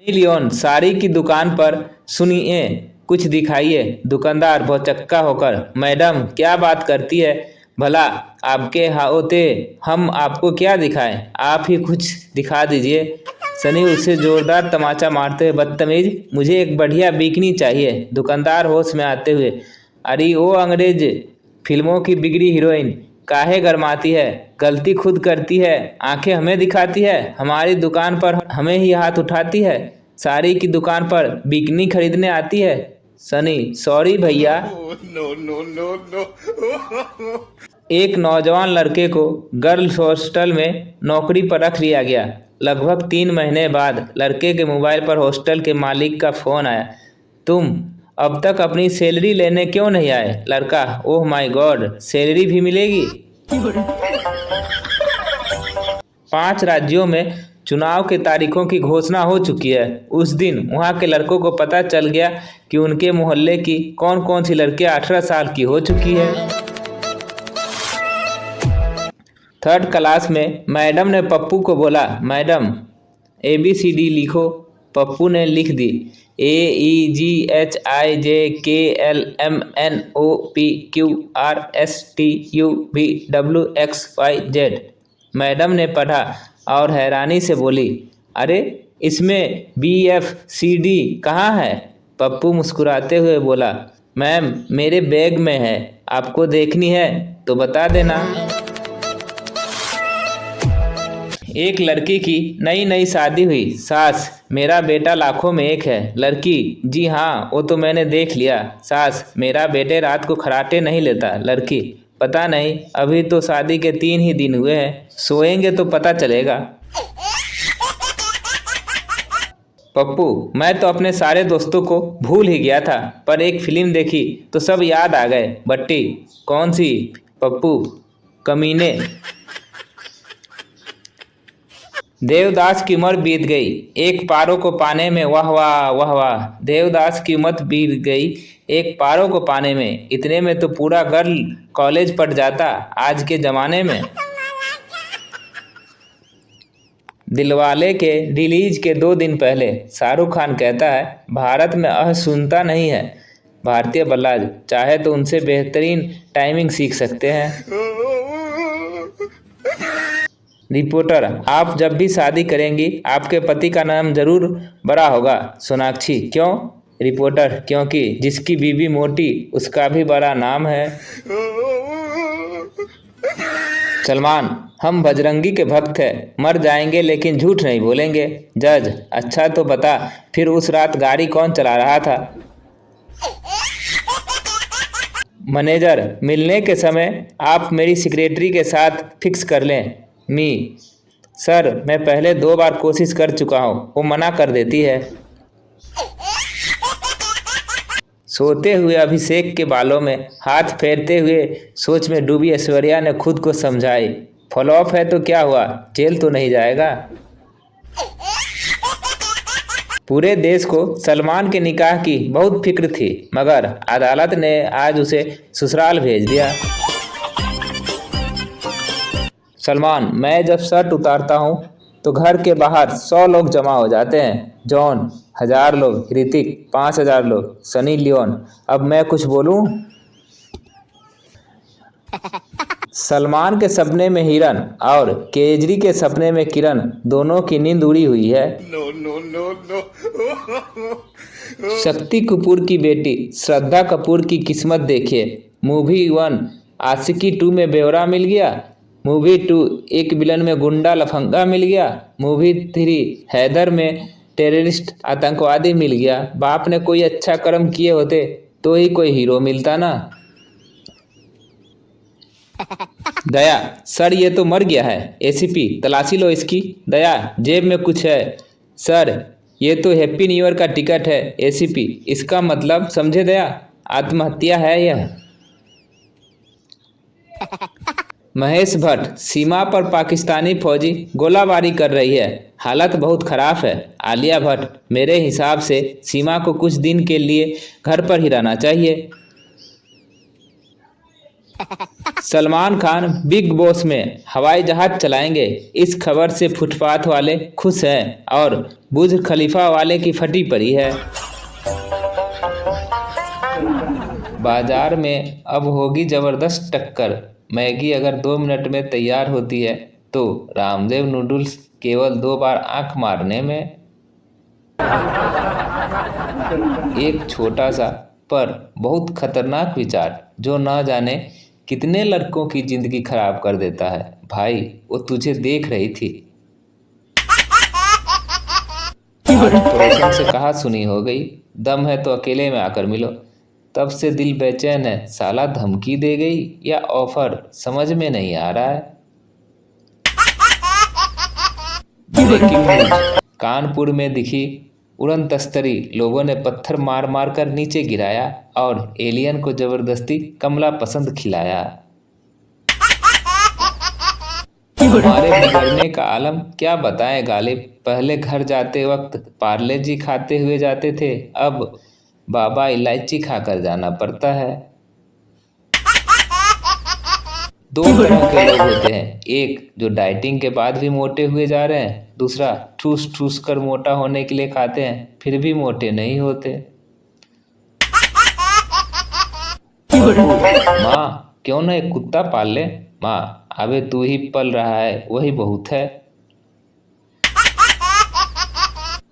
Leone sari की दुकान पर। सुनिए, कुछ दिखाइए। दुकानदार भौचक्का होकर, मैडम क्या बात करती है भला, आपके होते हम आपको क्या दिखाएं, आप ही कुछ दिखा दीजिए। सनी उसे जोरदार तमाचा मारते हुए, बदतमीज, मुझे एक बढ़िया बिकनी चाहिए। दुकानदार होश में आते हुए, अरे ओ अंग्रेज फिल्मों की बिगड़ी हीरोइन, काहे गरमाती है, गलती खुद करती है, आंखें हमें दिखाती है, हमारी दुकान पर हमें ही हाथ उठाती है, साड़ी की दुकान पर बिकनी खरीदने आती है। सनी, सॉरी भैया। No, no, no, no. एक नौजवान लड़के को गर्ल्स हॉस्टल में नौकरी पर रख लिया गया। लगभग 3 महीने बाद लड़के के मोबाइल पर हॉस्टल के मालिक का फोन आया। तुम अब तक अपनी सैलरी लेने क्यों नहीं आए? लड़का, ओह माय गॉड, सैलरी भी मिलेगी? 5 राज्यों में चुनाव के तारीखों की घोषणा हो चुकी है। उस दिन वहां के लड़कों को पता चल गया कि उनके मोहल्ले की कौन कौन सी लड़कियां 18 साल की हो चुकी है। 3rd क्लास में मैडम ने पप्पू को बोला, मैडम ABCD लिखो। पप्पू ने लिख दी, AEGHIJKLMNOPQRSTUVWXYZ। मैडम ने पढ़ा और हैरानी से बोली, अरे इसमें BFCD कहाँ है? पप्पू मुस्कुराते हुए बोला, मैम मेरे बैग में है, आपको देखनी है तो बता देना। एक लड़की की नई नई शादी हुई। सास, मेरा बेटा लाखों में एक है। लड़की, जी हाँ वो तो मैंने देख लिया। सास, मेरा बेटे रात को खराटे नहीं लेता। लड़की, पता नहीं, अभी तो शादी के 3 ही दिन हुए हैं, सोएंगे तो पता चलेगा। पप्पू, मैं तो अपने सारे दोस्तों को भूल ही गया था, पर एक फिल्म देखी तो सब याद आ गए। बट्टी, कौन सी? पप्पू, कमीने। देवदास की उम्र बीत गई, एक पारो को पाने में, वाह वाह वाह वाह। देवदास की उम्र बीत गई एक पारो को पाने में, इतने में तो पूरा गर्ल कॉलेज पढ़ जाता आज के जमाने में। दिलवाले के रिलीज के 2 दिन पहले शाहरुख खान कहता है, भारत में असुनता नहीं है। भारतीय बल्लाज, चाहे तो उनसे बेहतरीन टाइमिंग सीख सकते हैं। रिपोर्टर, आप जब भी शादी करेंगी आपके पति का नाम जरूर बड़ा होगा। सोनाक्षी, क्यों? रिपोर्टर, क्योंकि जिसकी बीवी मोटी उसका भी बड़ा नाम है। सलमान, हम बजरंगी के भक्त हैं, मर जाएंगे लेकिन झूठ नहीं बोलेंगे। जज, अच्छा तो बता फिर उस रात गाड़ी कौन चला रहा था? मैनेजर, मिलने के समय आप मेरी सेक्रेटरी के साथ फिक्स कर लें। मी, सर मैं पहले 2 बार कोशिश कर चुका हूँ, वो मना कर देती है। सोते हुए अभिषेक के बालों में हाथ फेरते हुए सोच में डूबी ऐश्वर्या ने खुद को समझाई, फ्लॉप है तो क्या हुआ, जेल तो नहीं जाएगा। पूरे देश को सलमान के निकाह की बहुत फिक्र थी, मगर अदालत ने आज उसे ससुराल भेज दिया। सलमान, मैं जब शर्ट उतारता हूँ तो घर के बाहर 100 लोग जमा हो जाते हैं। जॉन, 1000 लोग। ऋतिक, 5000 लोग। सनी लियोन, अब मैं कुछ बोलूँ? सलमान के सपने में हिरन और केजरी के सपने में किरण, दोनों की नींद उड़ी हुई है। No, no, no, no. Shakti Kapoor की बेटी श्रद्धा कपूर की किस्मत देखिए। मूवी 1 आशिकी 2 में बेवरा मिल गया। मूवी 2 एक विलन में गुंडा लफंगा मिल गया। मूवी 3 हैदर में टेररिस्ट आतंकवादी मिल गया। बाप ने कोई अच्छा कर्म किए होते तो ही कोई हीरो मिलता ना। दया, सर ये तो मर गया है। ACP, तलाशी लो इसकी। दया, जेब में कुछ है। सर ये तो हैप्पी न्यू ईयर का टिकट है। ACP, इसका मतलब समझे दया, आत्महत्या है यह। महेश भट्ट, सीमा पर पाकिस्तानी फौजी गोलाबारी कर रही है, हालत बहुत खराब है। आलिया भट्ट, मेरे हिसाब से सीमा को कुछ दिन के लिए घर पर ही रहना चाहिए। सलमान खान बिग बॉस में हवाई जहाज चलाएंगे, इस खबर से फुटपाथ वाले खुश हैं और बुर्ज खलीफा वाले की फटी पड़ी है। बाजार में अब होगी जबरदस्त टक्कर। मैगी अगर 2 मिनट में तैयार होती है तो रामदेव नूडल्स केवल 2 बार आंख मारने में। एक छोटा सा पर बहुत खतरनाक विचार जो न जाने कितने लड़कों की जिंदगी खराब कर देता है। भाई वो तुझे देख रही थी। आज पड़ोसन से कहा सुनी हो गई, दम है तो अकेले में आकर मिलो। तब से दिल बेचैन है, साला धमकी दे गई या ऑफर समझ में नहीं आ रहा है। ब्रेकिंग न्यूज, कानपुर में दिखी उड़न तस्तरी, लोगों ने पत्थर मार मार कर नीचे गिराया और एलियन को जबरदस्ती कमला पसंद खिलाया। हमारे बिगड़ने का आलम क्या बताएं गालिब, पहले घर जाते वक्त पार्ले जी खाते हुए जाते थे, अब बाबा इलायची खाकर जाना पड़ता है। 2 तरह के लोग होते हैं, एक जो डाइटिंग के बाद भी मोटे हुए जा रहे हैं, दूसरा ठूस ठूस कर मोटा होने के लिए खाते हैं फिर भी मोटे नहीं होते। माँ क्यों ना एक कुत्ता पाल ले। माँ अबे तू ही पल रहा है वही बहुत है।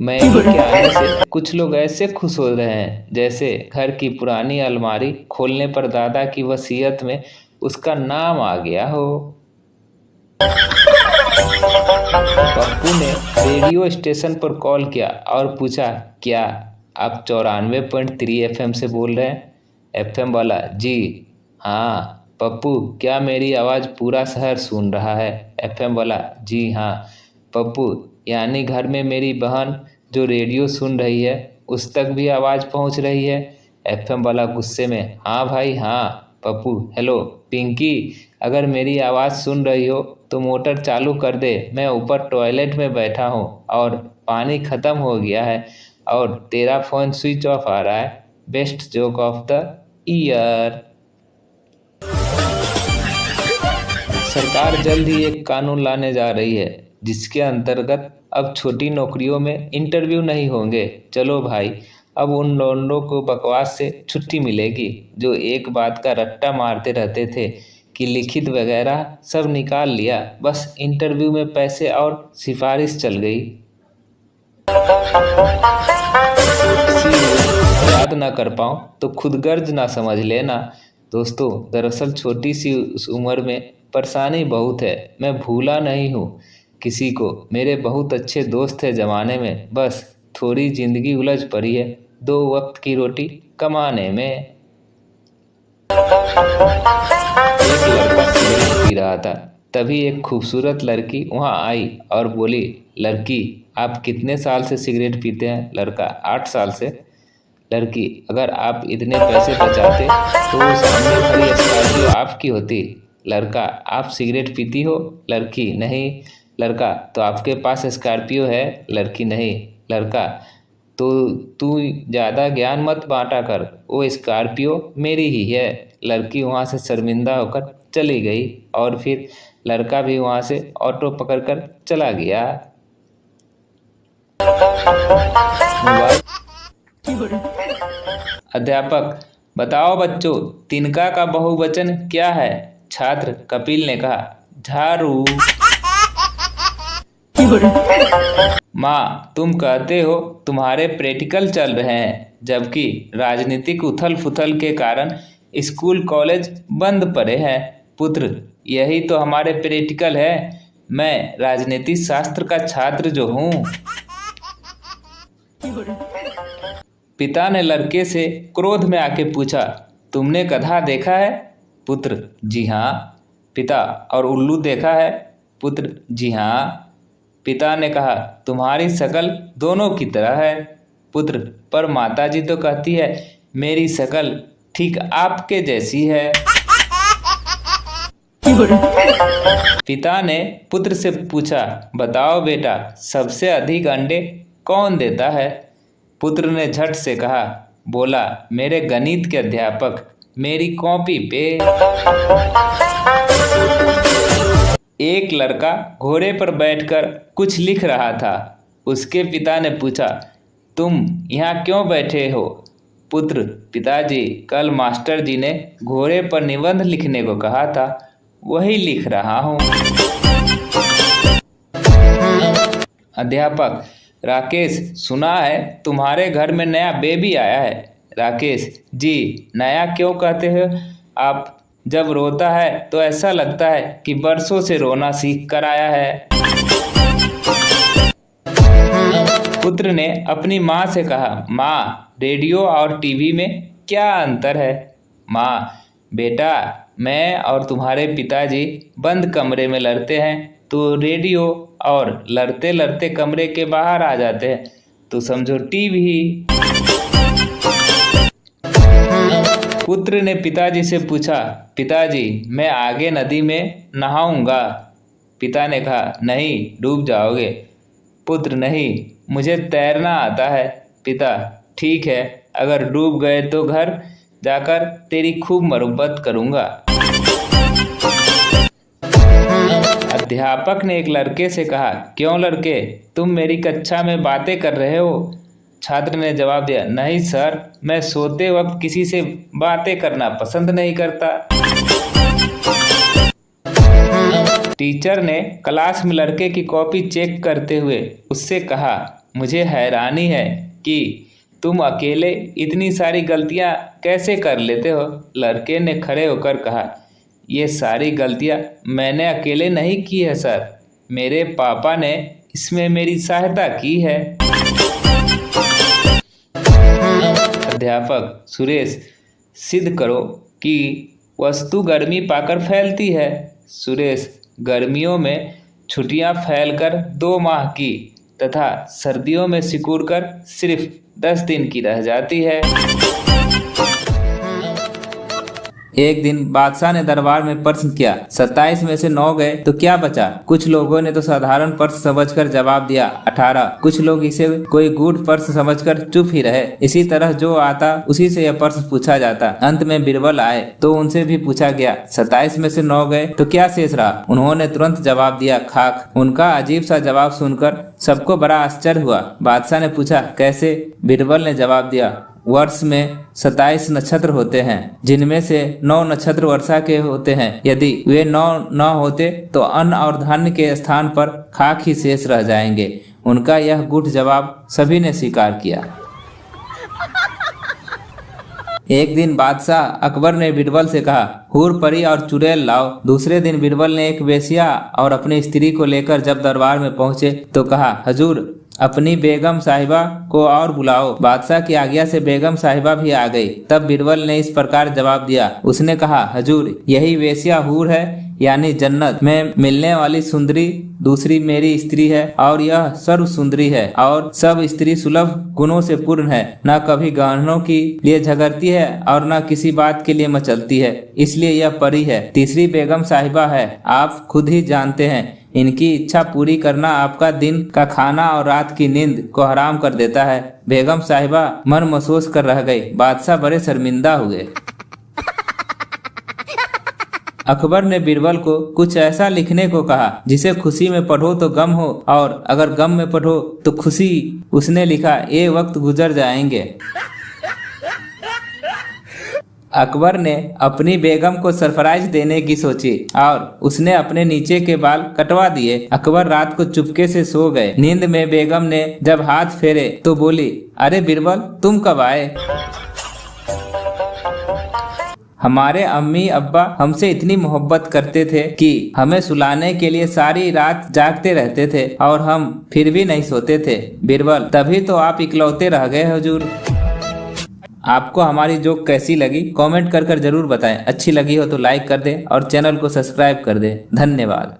मैगी के आने से कुछ लोग ऐसे खुश हो रहे हैं जैसे घर की पुरानी अलमारी खोलने पर दादा की वसीयत में उसका नाम आ गया हो। पप्पू ने रेडियो स्टेशन पर कॉल किया और पूछा, क्या आप 94.3 FM से बोल रहे हैं? FM वाला, जी हाँ। पप्पू क्या मेरी आवाज़ पूरा शहर सुन रहा है? FM वाला, जी हाँ। पप्पू यानी घर में मेरी बहन जो रेडियो सुन रही है उस तक भी आवाज़ पहुंच रही है? FM वाला गुस्से में, हाँ भाई हाँ। पप्पू, हेलो पिंकी, अगर मेरी आवाज़ सुन रही हो तो मोटर चालू कर दे, मैं ऊपर टॉयलेट में बैठा हूँ और पानी ख़त्म हो गया है और तेरा फ़ोन स्विच ऑफ आ रहा है। Best joke of the year. सरकार जल्द ही एक कानून लाने जा रही है जिसके अंतर्गत अब छोटी नौकरियों में इंटरव्यू नहीं होंगे। चलो भाई, अब उन लौंडों को बकवास से छुट्टी मिलेगी जो एक बात का रट्टा मारते रहते थे कि लिखित वगैरह सब निकाल लिया, बस इंटरव्यू में पैसे और सिफारिश चल गई। याद ना कर पाऊँ तो खुद गर्ज ना समझ लेना। दोस्तों दरअसल छोटी सी उस उम्र में परेशानी बहुत है। मैं भूला नहीं हूँ किसी को, मेरे बहुत अच्छे दोस्त है ज़माने में, बस थोड़ी ज़िंदगी उलझ पड़ी है 2 वक्त की रोटी कमाने में। एक लड़का सिगरेट पी रहा था, तभी एक खूबसूरत लड़की वहाँ आई और बोली, लड़की आप कितने साल से सिगरेट पीते हैं? लड़का, 8 साल से। लड़की, अगर आप इतने पैसे बचाते तो वो सामने खड़ी स्कॉर्पियो आपकी होती। लड़का, आप सिगरेट पीती हो? लड़की, नहीं। लड़का, तो आपके पास स्कॉर्पियो है? लड़की, नहीं। लड़का, तो तू ज़्यादा ज्ञान मत बांटा कर, वो स्कॉर्पियो मेरी ही है। लड़की वहाँ से शर्मिंदा होकर चली गई और फिर लड़का भी वहाँ से ऑटो पकड़कर चला गया। अध्यापक, बताओ बच्चों, तिनका का बहुवचन क्या है? छात्र कपिल ने कहा, झाड़ू। माँ तुम कहते हो तुम्हारे प्रैक्टिकल चल रहे हैं, जबकि राजनीतिक उथल पुथल के कारण स्कूल कॉलेज बंद पड़े हैं। पुत्र, यही तो हमारे प्रैक्टिकल है। मैं राजनीति शास्त्र का छात्र जो हूँ। पिता ने लड़के से क्रोध में आके पूछा, तुमने गधा देखा है? पुत्र, जी हाँ। पिता, और उल्लू देखा है? पुत्र, जी हाँ। पिता ने कहा, तुम्हारी शक्ल दोनों की तरह है। पुत्र, पर माताजी तो कहती है मेरी शक्ल ठीक आपके जैसी है। पिता ने पुत्र से पूछा, बताओ बेटा, सबसे अधिक अंडे कौन देता है? पुत्र ने झट से कहा, बोला, मेरे गणित के अध्यापक। मेरी कॉपी पे। एक लड़का घोड़े पर बैठकर कुछ लिख रहा था। उसके पिता ने पूछा, तुम यहाँ क्यों बैठे हो? पुत्र, पिताजी, कल मास्टर जी ने घोड़े पर निबंध लिखने को कहा था, वही लिख रहा हूँ। अध्यापक, राकेश, सुना है तुम्हारे घर में नया बेबी आया है। राकेश, जी, नया क्यों कहते हो आप? जब रोता है तो ऐसा लगता है कि बरसों से रोना सीख कर आया है। पुत्र ने अपनी माँ से कहा, माँ, रेडियो और टीवी में क्या अंतर है? माँ, बेटा, मैं और तुम्हारे पिताजी बंद कमरे में लड़ते हैं तो रेडियो और लड़ते लड़ते कमरे के बाहर आ जाते हैं तो समझो टीवी। पुत्र ने पिताजी से पूछा, पिताजी, मैं आगे नदी में नहाऊंगा। पिता ने कहा, नहीं, डूब जाओगे। पुत्र, नहीं, मुझे तैरना आता है। पिता, ठीक है, अगर डूब गए तो घर जाकर तेरी खूब मरम्मत करूंगा। अध्यापक ने एक लड़के से कहा, क्यों लड़के, तुम मेरी कक्षा में बातें कर रहे हो? छात्र ने जवाब दिया, नहीं सर, मैं सोते वक्त किसी से बातें करना पसंद नहीं करता। टीचर ने क्लास में लड़के की कॉपी चेक करते हुए उससे कहा, मुझे हैरानी है कि तुम अकेले इतनी सारी गलतियां कैसे कर लेते हो? लड़के ने खड़े होकर कहा, ये सारी गलतियां मैंने अकेले नहीं की है सर, मेरे पापा ने इसमें मेरी सहायता की है। अध्यापक, सुरेश, सिद्ध करो कि वस्तु गर्मी पाकर फैलती है। सुरेश, गर्मियों में छुट्टियां फैलकर 2 माह की तथा सर्दियों में सिकुड़कर सिर्फ 10 दिन की रह जाती है। एक दिन बादशाह ने दरबार में प्रश्न किया, 27 में से 9 गए तो क्या बचा? कुछ लोगों ने तो साधारण प्रश्न समझकर जवाब दिया 18। कुछ लोग इसे कोई गूढ़ प्रश्न समझकर चुप ही रहे। इसी तरह जो आता उसी से यह प्रश्न पूछा जाता। अंत में बीरबल आए तो उनसे भी पूछा गया, 27 में से 9 गए तो क्या शेष रहा? उन्होंने तुरंत जवाब दिया, खाक। उनका अजीब सा जवाब सुनकर सबको बड़ा आश्चर्य हुआ। बादशाह ने पूछा, कैसे? बीरबल ने जवाब दिया, वर्ष में 27 नक्षत्र होते हैं, जिनमें से 9 नक्षत्र वर्षा के होते हैं। यदि वे 9 न होते तो अन्न और धान्य के स्थान पर खाक ही शेष रह जाएंगे। उनका यह गूढ़ जवाब सभी ने स्वीकार किया। एक दिन बादशाह अकबर ने बीरबल से कहा, हूर परी और चुड़ैल लाओ। दूसरे दिन बीरबल ने एक वेश्या और अपनी स्त्री को लेकर जब दरबार में पहुंचे तो कहा, हजूर, अपनी बेगम साहिबा को और बुलाओ। बादशाह की आज्ञा से बेगम साहिबा भी आ गई। तब बीरबल ने इस प्रकार जवाब दिया। उसने कहा, हजूर, यही वेश्या हूर है, यानी जन्नत में मिलने वाली सुंदरी दूसरी मेरी स्त्री है और यह सर्व सुंदरी है और सब स्त्री सुलभ गुणों से पूर्ण है। न कभी गहनों के लिए झगड़ती है और न किसी बात के लिए मचलती है, इसलिए यह परी है। तीसरी बेगम साहिबा है। आप खुद ही जानते हैं, इनकी इच्छा पूरी करना आपका दिन का खाना और रात की नींद को हराम कर देता है। बेगम साहिबा मन महसूस कर रह गई। बादशाह बड़े शर्मिंदा हुए। अकबर ने बीरबल को कुछ ऐसा लिखने को कहा जिसे खुशी में पढ़ो तो गम हो और अगर गम में पढ़ो तो खुशी। उसने लिखा, ये वक्त गुजर जाएंगे। अकबर ने अपनी बेगम को सरप्राइज देने की सोची और उसने अपने नीचे के बाल कटवा दिए। अकबर रात को चुपके से सो गए। नींद में बेगम ने जब हाथ फेरे तो बोली, अरे बीरबल, तुम कब आए? हमारे अम्मी अब्बा हमसे इतनी मोहब्बत करते थे कि हमें सुलाने के लिए सारी रात जागते रहते थे और हम फिर भी नहीं सोते थे। बीरबल, तभी तो आप इकलौते रह गए हुजूर। आपको हमारी जोक कैसी लगी कमेंट कर जरूर बताएं। अच्छी लगी हो तो लाइक कर दें और चैनल को सब्सक्राइब कर दें। धन्यवाद।